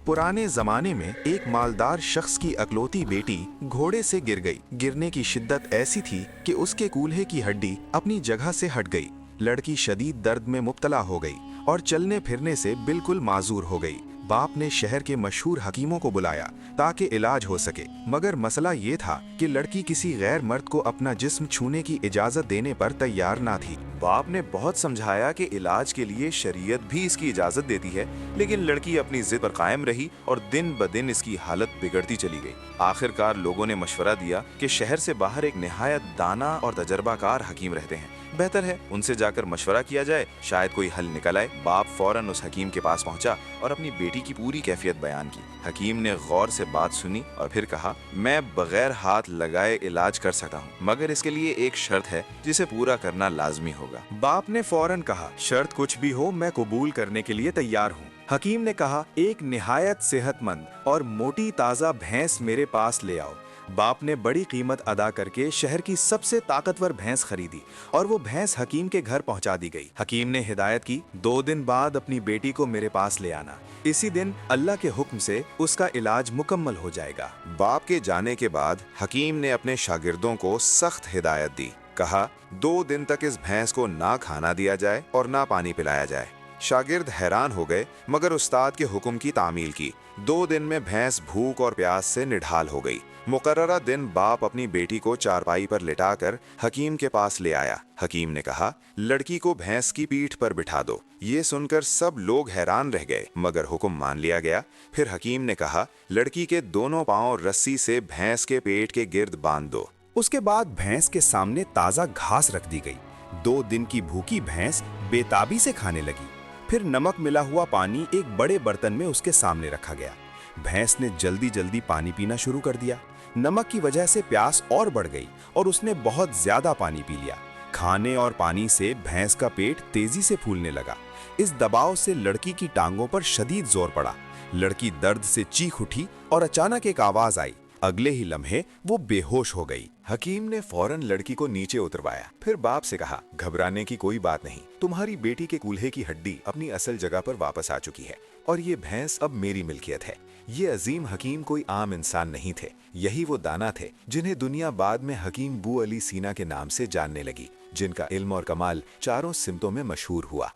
पुराने जमाने में एक मालदार शख्स की अकलौती बेटी घोड़े से गिर गई। गिरने की शिद्दत ऐसी थी कि उसके कूल्हे की हड्डी अपनी जगह से हट गई। लड़की शदीद दर्द में मुब्तला हो गई और चलने फिरने से बिल्कुल माजूर हो गई। बाप ने शहर के मशहूर हकीमों को बुलाया ताकि इलाज हो सके, मगर मसला ये था कि लड़की किसी गैर मर्द को अपना जिस्म छूने की इजाजत देने पर तैयार ना थी। बाप ने बहुत समझाया कि इलाज के लिए शरीयत भी इसकी इजाजत देती है, लेकिन लड़की अपनी जिद पर कायम रही और दिन ब दिन इसकी हालत बिगड़ती चली गई। आखिरकार लोगों ने मशवरा दिया कि शहर से बाहर एक निहायत दाना और तजर्बाकार हकीम रहते हैं, बेहतर है उनसे जाकर मशवरा किया जाए, शायद कोई हल निकल आए। बाप फौरन उस हकीम के पास पहुंचा और अपनी बेटी की पूरी कैफियत बयान की। हकीम ने गौर से बात सुनी और फिर कहा, मैं बगैर हाथ लगाए इलाज कर सकता हूँ, मगर इसके लिए एक शर्त है जिसे पूरा करना लाजमी होगा। बाप ने फौरन कहा, शर्त कुछ भी हो मैं कबूल करने के लिए तैयार हूँ। हकीम ने कहा, एक निहायत सेहतमंद और मोटी ताज़ा भैंस मेरे पास ले आओ। बाप ने बड़ी कीमत अदा करके शहर की सबसे ताकतवर भैंस खरीदी और वो भैंस हकीम के घर पहुंचा दी गई। हकीम ने हिदायत की, 2 दिन बाद अपनी बेटी को मेरे पास ले आना। इसी दिन अल्लाह के हुक्म से उसका इलाज मुकम्मल हो जाएगा। बाप के जाने के बाद हकीम ने अपने शागिर्दों को सख्त हिदायत दी। कहा, 2 दिन तक इस भैंस को ना खाना दिया जाए और ना पानी पिलाया जाए। शागिर्द हैरान हो गए, मगर उस्ताद के हुक्म की तामील की। 2 दिन में भैंस भूख और प्यास से निढाल हो गई। मुकर्ररा दिन बाप अपनी बेटी को चारपाई पर लिटाकर हकीम के पास ले आया। हकीम ने कहा, लड़की को भैंस की पीठ पर बिठा दो। ये सुनकर सब लोग हैरान रह गए, मगर हुक्म मान लिया गया। फिर हकीम ने कहा, लड़की के दोनों पांव रस्सी से भैंस के पेट के गिर्द बांध दो। उसके बाद भैंस के सामने ताज़ा घास रख दी गई। 2 दिन की भूखी भैंस बेताबी से खाने लगी। फिर नमक मिला हुआ पानी एक बड़े बर्तन में उसके सामने रखा गया। भैंस ने जल्दी जल्दी पानी पीना शुरू कर दिया। नमक की वजह से प्यास और बढ़ गई और उसने बहुत ज्यादा पानी पी लिया। खाने और पानी से भैंस का पेट तेजी से फूलने लगा। इस दबाव से लड़की की टांगों पर शदीद जोर पड़ा। लड़की दर्द से चीख उठी और अचानक एक आवाज आई। अगले ही लम्हे वो बेहोश हो गई। हकीम ने फौरन लड़की को नीचे उतरवाया। फिर बाप से कहा, घबराने की कोई बात नहीं, तुम्हारी बेटी के कूल्हे की हड्डी अपनी असल जगह पर वापस आ चुकी है और ये भैंस अब मेरी मिल्कियत है। ये अजीम हकीम कोई आम इंसान नहीं थे, यही वो दाना थे जिन्हें दुनिया बाद में हकीम बू अली सीना के नाम से जानने लगी, जिनका इल्म और कमाल चारों सिमतों में मशहूर हुआ।